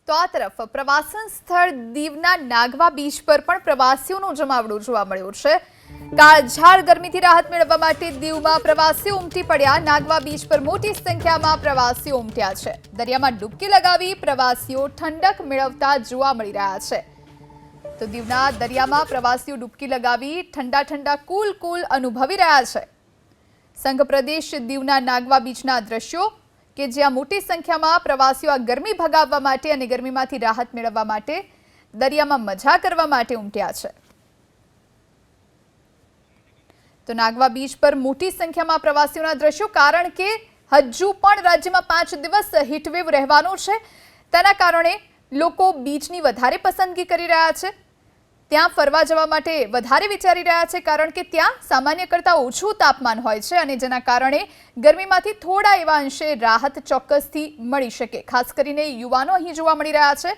તો આ તરફ પ્રવાસન સ્થળ દીવના નાગવા બીચ પર પણ પ્રવાસીઓનો જમાવડો જોવા મળ્યો છે। કાળઝાળ ગરમીથી રાહત મેળવવા માટે દીવમાં પ્રવાસીઓ ઉમટી પડ્યા। નાગવા બીચ પર મોટી સંખ્યામાં પ્રવાસીઓ ઉમટ્યા છે। દરિયામાં ડૂબકી લગાવી પ્રવાસીઓ ઠંડક મેળવતા જોવા મળી રહ્યા છે। તો દીવના દરિયામાં પ્રવાસીઓ ડૂબકી લગાવી ઠંડા ઠંડા કૂલ અનુભવી રહ્યા છે। સંઘ પ્રદેશ દીવના નાગવા બીચના દ્રશ્યો કે જ્યાં મોટી સંખ્યામાં પ્રવાસીઓ આ ગરમી ભગાવવા માટે અને ગરમીમાંથી રાહત મેળવવા માટે દરિયામાં મજા કરવા માટે ઉમટ્યા છે। તો નાગવા બીચ પર મોટી સંખ્યામાં પ્રવાસીઓના દ્રશ્યો, કારણ કે હજુ પણ રાજ્યમાં 5 દિવસ હીટવેવ રહેવાનો છે। તેના કારણે લોકો બીચની વધારે પસંદગી કરી રહ્યા છે, ત્યાં ફરવા જવા માટે વધારે વિચારી રહ્યા છે, કારણ કે ત્યાં સામાન્ય કરતાં ઓછું તાપમાન હોય છે અને જેના કારણે ગરમીમાંથી થોડા એવા અંશે રાહત ચોક્કસથી મળી શકે। ખાસ કરીને યુવાનો અહીં જોવા મળી રહ્યા છે।